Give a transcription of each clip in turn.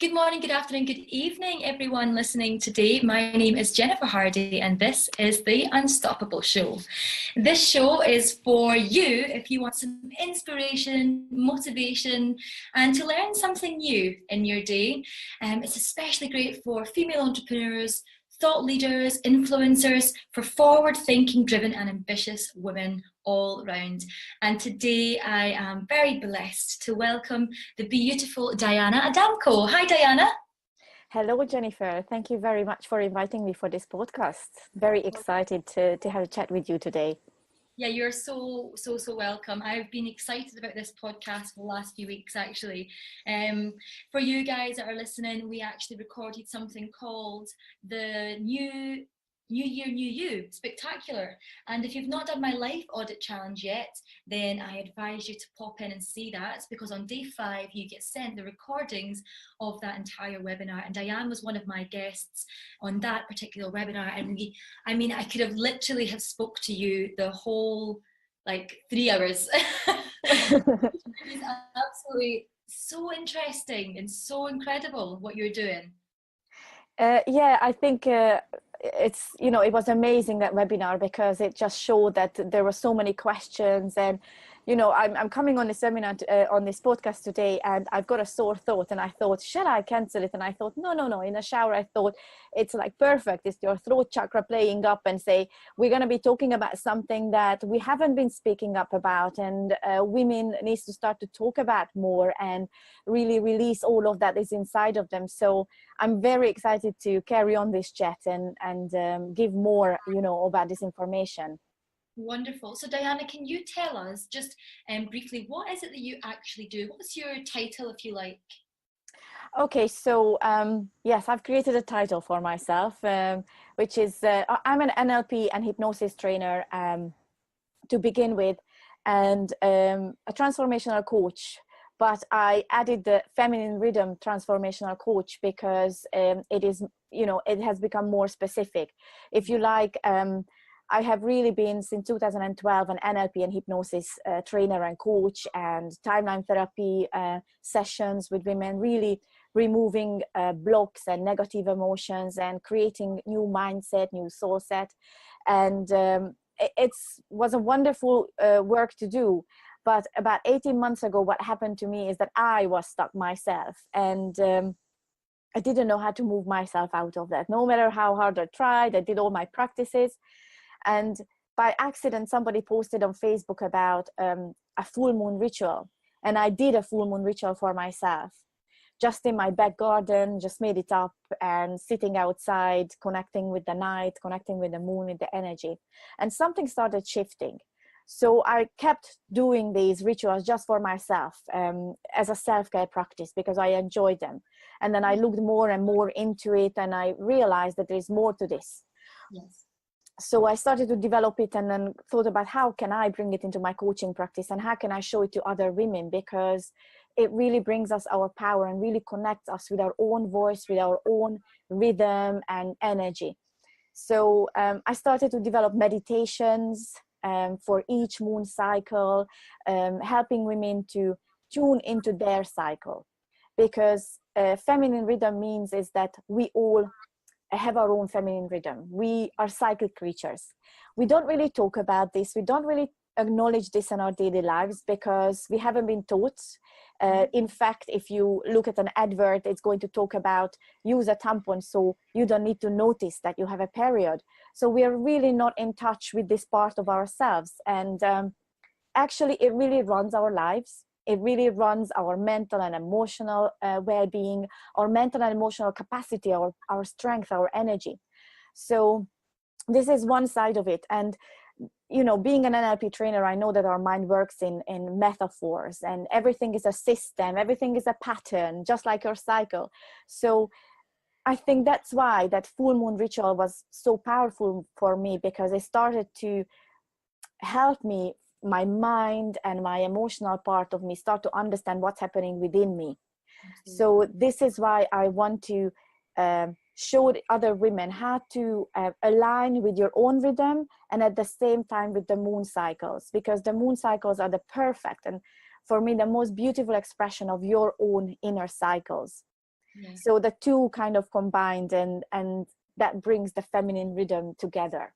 Good morning, good afternoon, good evening, everyone listening today. My name is Jennifer Hardy, and this is the Unstoppable Show. This show is for you if you want some inspiration, motivation, and to learn something new in your day. It's especially great for female entrepreneurs, thought leaders, influencers, for forward-thinking, driven, and ambitious women all round. And today I am very blessed to welcome the beautiful Diana Adamko. Hi, Diana. Hello, Jennifer. Thank you very much for inviting me for this podcast. Very excited to have a chat with you today. Yeah, you're so welcome. I've been excited about this podcast for the last few weeks, actually. For you guys that are listening, we actually recorded something called the New Year, New You Spectacular. And if you've not done my life audit challenge yet, then I advise you to pop in and see that, because on day 5 you get sent the recordings of that entire webinar. And Diane was one of my guests on that particular webinar, and I could have literally have spoke to you the whole 3 hours. It was absolutely so interesting and so incredible what you're doing. Yeah, I think it was amazing, that webinar, because it just showed that there were so many questions. And I'm coming on this seminar on this podcast today, and I've got a sore throat, and I thought, shall I cancel it? And I thought, no, in the shower I thought, it's perfect, it's your throat chakra playing up and say, we're going to be talking about something that we haven't been speaking up about, and women needs to start to talk about more and really release all of that is inside of them. So I'm very excited to carry on this chat and give more about this information. Wonderful. So Diana, can you tell us just briefly, what is it that you actually do? What's your title, if you like? Okay, so yes, I've created a title for myself, which is I'm an NLP and Hypnosis Trainer to begin with, and a transformational coach. But I added the Feminine Rhythm Transformational Coach because it is, it has become more specific. If you like, I have really been, since 2012, an NLP and hypnosis trainer and coach, and timeline therapy sessions with women, really removing blocks and negative emotions and creating new mindset, new soul set. And it was a wonderful work to do. But about 18 months ago, what happened to me is that I was stuck myself, and I didn't know how to move myself out of that. No matter how hard I tried, I did all my practices. And by accident, somebody posted on Facebook about a full moon ritual. And I did a full moon ritual for myself, just in my back garden, just made it up and sitting outside, connecting with the night, connecting with the moon, with the energy. And something started shifting. So I kept doing these rituals just for myself as a self-care practice, because I enjoyed them. And then I looked more and more into it, and I realized that there is more to this. Yes. So I started to develop it, and then thought about how can I bring it into my coaching practice, and how can I show it to other women, because it really brings us our power and really connects us with our own voice, with our own rhythm and energy. So I started to develop meditations for each moon cycle, helping women to tune into their cycle, because feminine rhythm means is that we all have our own feminine rhythm. We are cyclic creatures. We don't really talk about this. We don't really acknowledge this in our daily lives because we haven't been taught. In fact, if you look at an advert, it's going to talk about use a tampon so you don't need to notice that you have a period. So we are really not in touch with this part of ourselves. And actually, it really runs our lives. It really runs our mental and emotional well-being, our mental and emotional capacity, our strength, our energy. So this is one side of it. And, being an NLP trainer, I know that our mind works in metaphors, and everything is a system, everything is a pattern, just like your cycle. So I think that's why that full moon ritual was so powerful for me, because it started to help me, my mind and my emotional part of me, start to understand what's happening within me. Mm-hmm. So this is why I want to show other women how to align with your own rhythm, and at the same time with the moon cycles, because the moon cycles are the perfect, and for me, the most beautiful expression of your own inner cycles. Yeah. So the two kind of combined, and that brings the feminine rhythm together.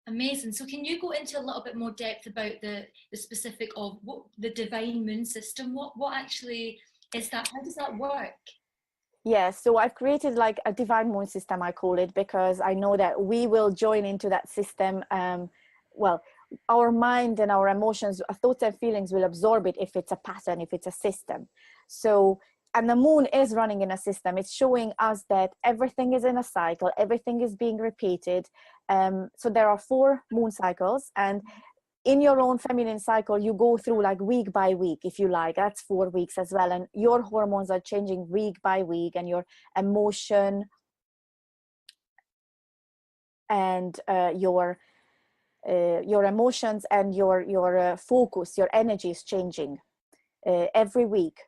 Amazing. So can you go into a little bit more depth about the specific of what the divine moon system, what actually is that? How does that work? Yes, so I've created like a divine moon system, I call it, because I know that we will join into that system. Well, our mind and our emotions, our thoughts and feelings will absorb it if it's a pattern, if it's a system. So, and the moon is running in a system. It's showing us that everything is in a cycle, everything is being repeated. So there are 4 moon cycles, and in your own feminine cycle, you go through like week by week, if you like. That's 4 weeks as well, and your hormones are changing week by week, and your emotion and your emotions and your focus, your energy is changing every week.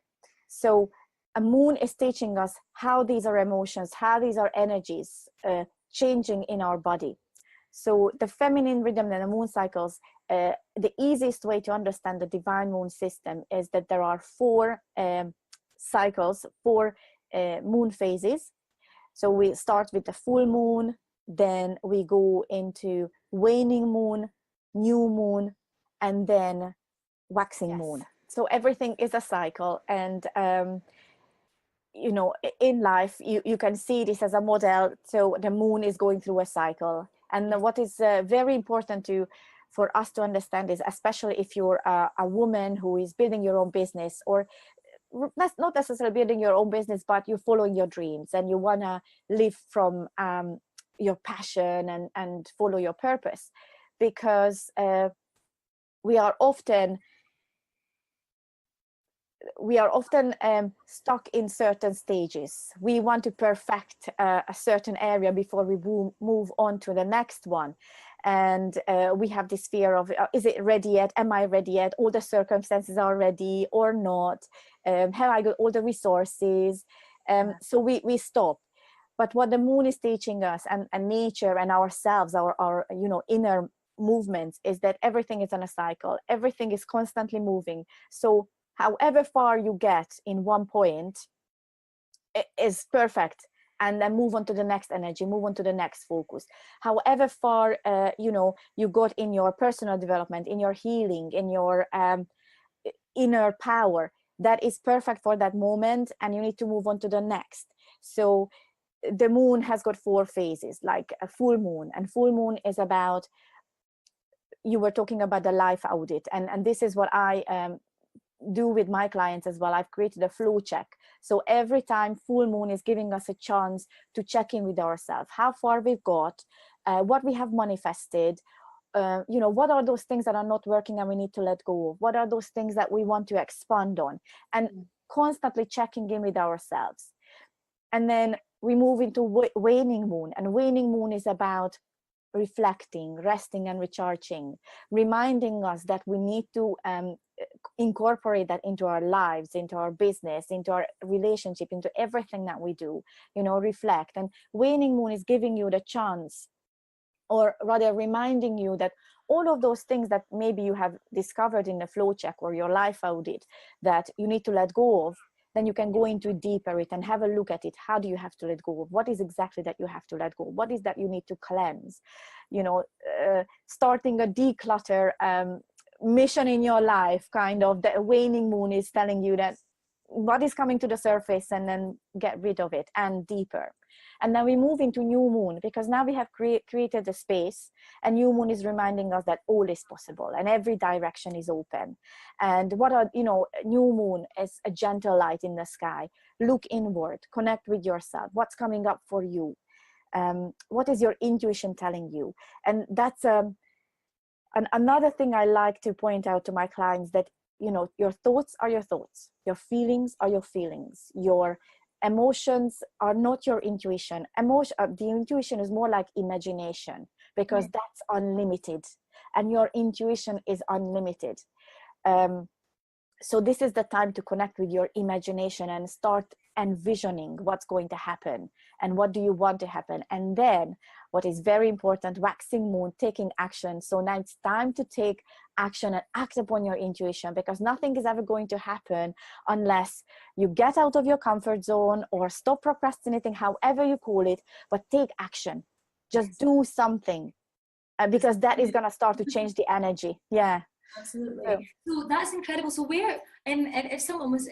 So a moon is teaching us how these are emotions, how these are energies changing in our body. So the feminine rhythm and the moon cycles, the easiest way to understand the divine moon system is that there are 4 cycles, 4 moon phases. So we start with the full moon, then we go into waning moon, new moon, and then waxing moon. So everything is a cycle, and you know, in life you can see this as a model. So the moon is going through a cycle, and what is very important for us to understand is, especially if you're a woman who is building your own business, or not necessarily building your own business, but you're following your dreams and you want to live from your passion and follow your purpose, because we are often stuck in certain stages. We want to perfect a certain area before we move on to the next one. And we have this fear of, is it ready yet? Am I ready yet? All the circumstances are ready or not? Have I got all the resources? So we stop. But what the moon is teaching us, and nature and ourselves, our you know, inner movements, is that everything is on a cycle. Everything is constantly moving. So however far you get in one point is perfect, and then move on to the next energy, move on to the next focus. However far you know, you got in your personal development, in your healing, in your inner power, that is perfect for that moment, and you need to move on to the next. So the moon has got 4 phases, like a full moon, and full moon is about, you were talking about the life audit, and this is what I do with my clients as well. I've created a flow check. So every time full moon is giving us a chance to check in with ourselves, how far we've got, what we have manifested, you know, what are those things that are not working and we need to let go of, what are those things that we want to expand on, and constantly checking in with ourselves. And then we move into waning moon, and waning moon is about reflecting, resting and recharging, reminding us that we need to incorporate that into our lives, into our business, into our relationship, into everything that we do, you know, reflect. And waning moon is giving you the chance, or rather reminding you that all of those things that maybe you have discovered in the flow check or your life audit that you need to let go of, then you can go into deeper it and have a look at it. How do you have to let go of? What is exactly that you have to let go? What is that you need to cleanse? You know, starting a declutter mission in your life, kind of. The waning moon is telling you that what is coming to the surface, and then get rid of it, and deeper. And then we move into new moon, because now we have created a space, and new moon is reminding us that all is possible and every direction is open. And what are, you know, new moon is a gentle light in the sky. Look inward, connect with yourself. What's coming up for you? What is your intuition telling you? And that's another thing I like to point out to my clients, that, you know, your thoughts are your thoughts, your feelings are your feelings, your emotions are not your intuition. The intuition is more like imagination, because that's unlimited, and your intuition is unlimited. So this is the time to connect with your imagination and start envisioning what's going to happen and what do you want to happen. And then what is very important, waxing moon, taking action. So now it's time to take action and act upon your intuition, because nothing is ever going to happen unless you get out of your comfort zone or stop procrastinating, however you call it, but take action. Just do something, because that is going to start to change the energy. Yeah. Absolutely. So that's incredible. So where, if someone was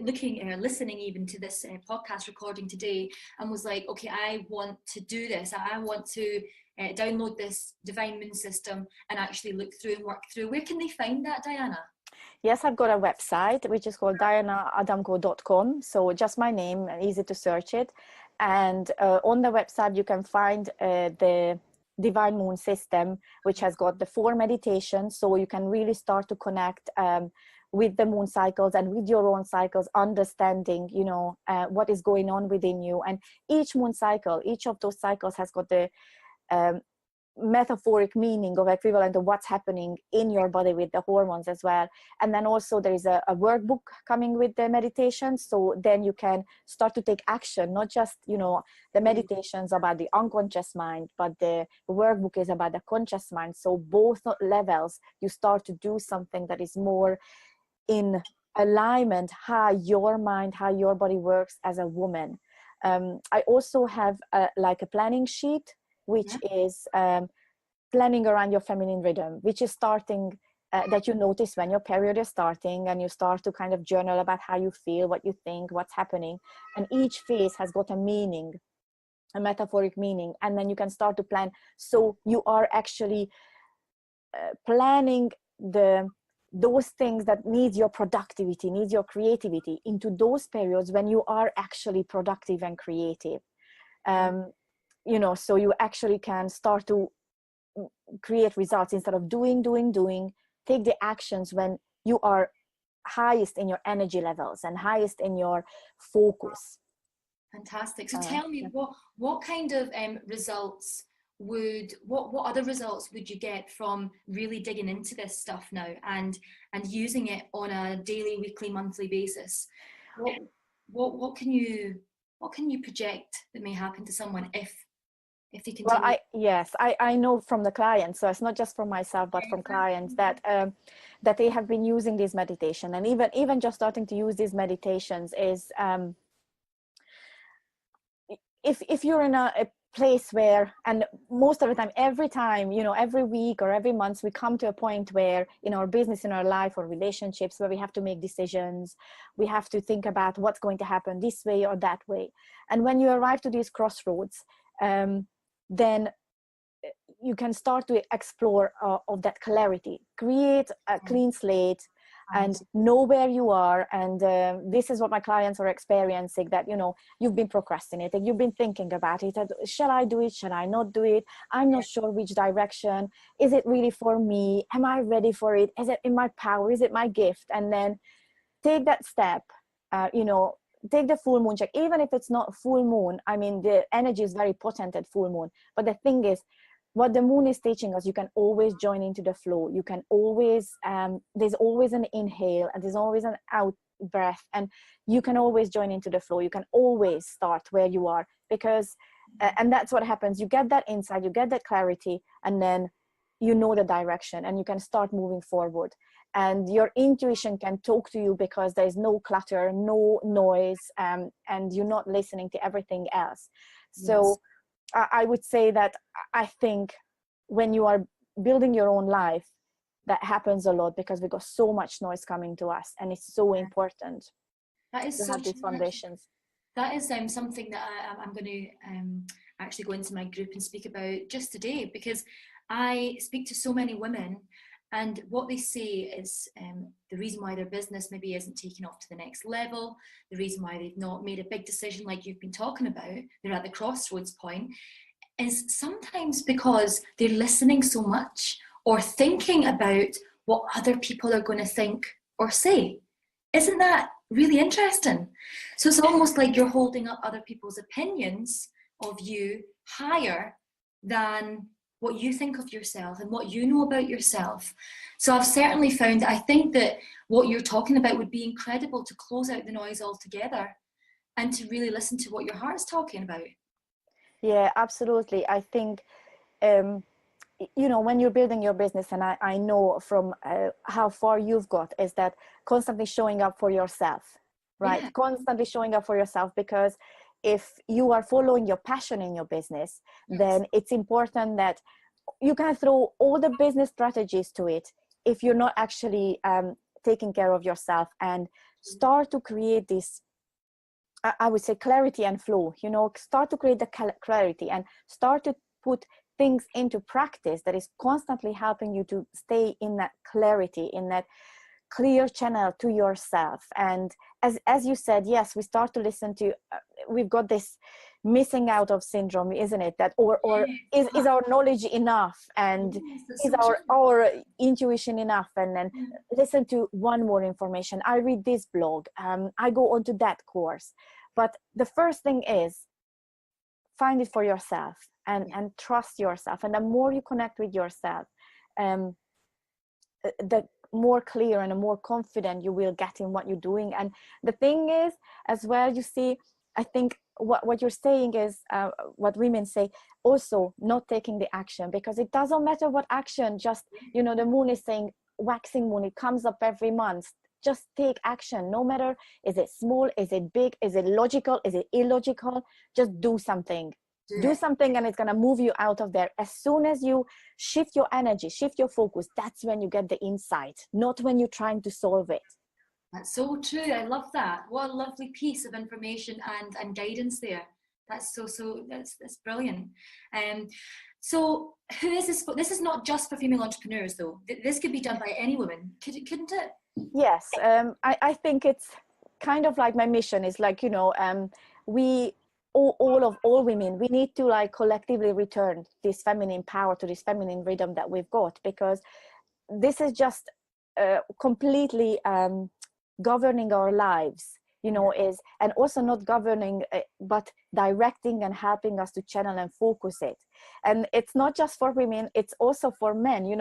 looking or listening even to this podcast recording today and was like, okay, I want to do this, I want to download this divine moon system and actually look through and work through, where can they find that, Diana? Yes, I've got a website which is called dianaadamko.com. So just my name, easy to search it. And on the website you can find the divine moon system, which has got the 4 meditations, so you can really start to connect with the moon cycles and with your own cycles, understanding, you know, what is going on within you. And each moon cycle, each of those cycles has got the metaphoric meaning of equivalent of what's happening in your body with the hormones as well. And then also there is a workbook coming with the meditation, so then you can start to take action, not just, you know, the meditations about the unconscious mind, but the workbook is about the conscious mind. So both levels you start to do something that is more in alignment, how your mind, how your body works as a woman. I also have like a planning sheet, which is planning around your feminine rhythm, which is starting, that you notice when your period is starting, and you start to kind of journal about how you feel, what you think, what's happening. And each phase has got a meaning, a metaphoric meaning. And then you can start to plan. So you are actually planning those things that need your productivity, needs your creativity into those periods when you are actually productive and creative. You know, so you actually can start to create results instead of doing. Take the actions when you are highest in your energy levels and highest in your focus. Fantastic. So tell me, what kind of results what other results would you get from really digging into this stuff now and using it on a daily, weekly, monthly basis? What can you project that may happen to someone if they continue? Well, I know from the clients, so it's not just from myself, but from clients that they have been using this meditation, and even just starting to use these meditations is if you're in a place where, and most of the time, every time, you know, every week or every month, we come to a point where in our business, in our life or relationships, where we have to make decisions, we have to think about what's going to happen this way or that way. And when you arrive to these crossroads, then you can start to explore of that clarity, create a clean slate, and know where you are. And this is what my clients are experiencing, that, you know, you've been procrastinating, you've been thinking about it, shall I do it, shall I not do it, I'm not sure which direction, is it really for me, am I ready for it, is it in my power, is it my gift? And then take that step, you know, take the full moon check, even if it's not full moon. I mean, the energy is very potent at full moon, but the thing is, what the moon is teaching us, you can always join into the flow. You can always, there's always an inhale and there's always an out breath, and you can always join into the flow. You can always start where you are, because, and that's what happens. You get that insight, you get that clarity, and then you know the direction and you can start moving forward. And your intuition can talk to you because there's no clutter, no noise, and you're not listening to everything else. So I would say that I think when you are building your own life, that happens a lot because we got so much noise coming to us, and it's so important that is to have these foundations. That is something that I'm going to actually go into my group and speak about just today, because I speak to so many women, and what they say is the reason why their business maybe isn't taking off to the next level, the reason why they've not made a big decision like you've been talking about, they're at the crossroads point, is sometimes because they're listening so much or thinking about what other people are going to think or say. Isn't that really interesting? So it's almost like you're holding up other people's opinions of you higher than what you think of yourself and what you know about yourself. So I've certainly found that I think that what you're talking about would be incredible to close out the noise altogether. and to really listen to what your heart's talking about. Yeah, absolutely. I think, when you're building your business, and I know from how far you've got, is that constantly showing up for yourself, right? Yeah. Constantly showing up for yourself, because if you are following your passion in your business, then it's important that you can throw all the business strategies to it if you're not actually taking care of yourself, and start to create this, I would say, clarity and flow. Start to create the clarity and start to put things into practice that is constantly helping you to stay in that clarity, in that clear channel to yourself. And as you said, yes, we start to listen to, we've got this missing out of syndrome, isn't it? That or is our knowledge enough, and is our intuition enough? And then listen to one more information. I read this blog, I go onto that course. But the first thing is, find it for yourself, and trust yourself. And the more you connect with yourself, the more clear and the more confident you will get in what you're doing. And the thing is, as well, you see, I think what you're saying is what women say, also not taking the action, because it doesn't matter what action, just, the moon is saying, waxing moon, it comes up every month. Just take action, no matter, is it small, is it big, is it logical, is it illogical? Just do something. Do something, and it's going to move you out of there. As soon as you shift your energy, shift your focus, that's when you get the insight, not when you're trying to solve it. That's so true. I love that. What a lovely piece of information and guidance there. That's that's brilliant. So who is this for? This is not just for female entrepreneurs, though. This could be done by any woman, couldn't it? Yes. I think it's kind of like my mission is like, we all women, we need to like collectively return this feminine power to this feminine rhythm that we've got, because this is just completely governing our lives, is, and also not governing, but directing and helping us to channel and focus it. And it's not just for women, it's also for men,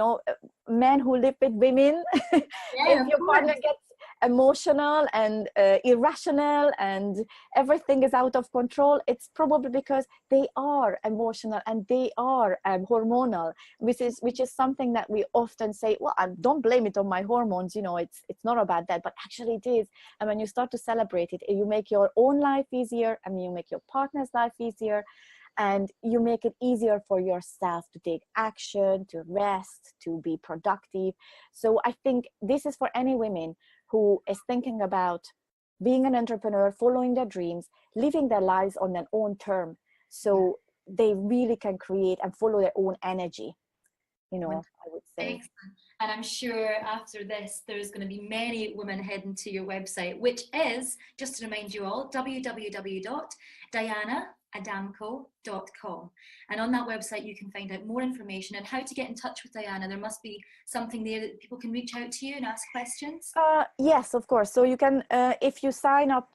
men who live with women. If your partner gets emotional and irrational and everything is out of control, it's probably because they are emotional and they are hormonal, which is something that we often say, well, I don't blame it on my hormones, it's not about that, but actually it is. And when you start to celebrate it, you make your own life easier, and you make your partner's life easier, and you make it easier for yourself to take action, to rest, to be productive. So I think this is for any women who is thinking about being an entrepreneur, following their dreams, living their lives on their own term, so they really can create and follow their own energy, I would say. Excellent. And I'm sure after this, there's going to be many women heading to your website, which is, just to remind you all, www.dianaadamko.com. And on that website, you can find out more information and how to get in touch with Diana. There must be something there that people can reach out to you and ask questions. Yes, of course. So you can, if you sign up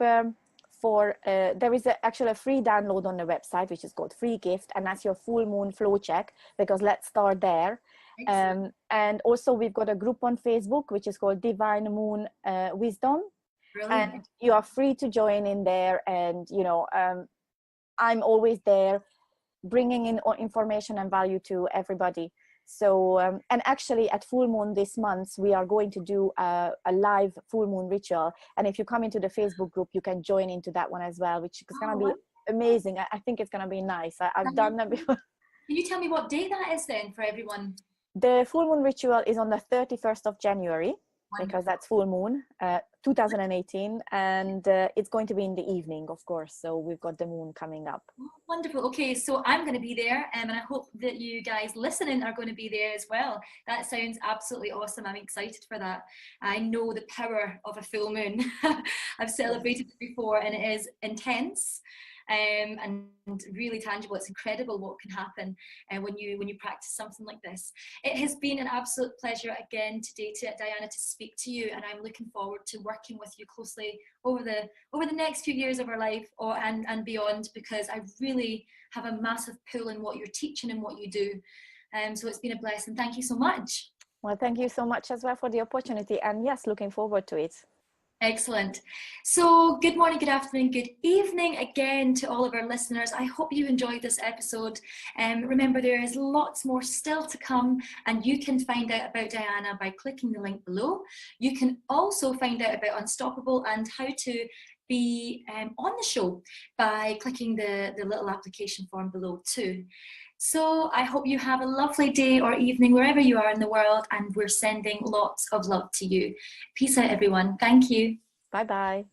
for, there is actually a free download on the website, which is called Free Gift, and that's your full moon flow check, because let's start there. And also we've got a group on Facebook, which is called Divine Moon Wisdom. Brilliant. And you are free to join in there. And, I'm always there bringing in information and value to everybody. So, and actually at full moon this month, we are going to do a live full moon ritual. And if you come into the Facebook group, you can join into that one as well, which is going to be amazing. I think it's going to be nice. I've done that before. Can you tell me what day that is then for everyone? The full moon ritual is on the 31st of January, because that's full moon, 2018, and it's going to be in the evening, of course. So we've got the moon coming up. Oh, wonderful. Okay, so I'm going to be there, and I hope that you guys listening are going to be there as well. That sounds absolutely awesome. I'm excited for that. I know the power of a full moon. I've celebrated it before, and it is intense. And really tangible. It's incredible what can happen when you practice something like this. It has been an absolute pleasure again today, Diana, to speak to you, and I'm looking forward to working with you closely over the next few years of our life and beyond, because I really have a massive pull in what you're teaching and what you do. So it's been a blessing. Thank you so much. Well, thank you so much as well for the opportunity, and yes, looking forward to it. Excellent. So good morning, good afternoon, good evening again to all of our listeners. I hope you enjoyed this episode. Remember, there is lots more still to come, and you can find out about Diana by clicking the link below. You can also find out about Unstoppable and how to be on the show by clicking the little application form below too. So I hope you have a lovely day or evening wherever you are in the world, and we're sending lots of love to you. Peace out, everyone. Thank you. Bye bye.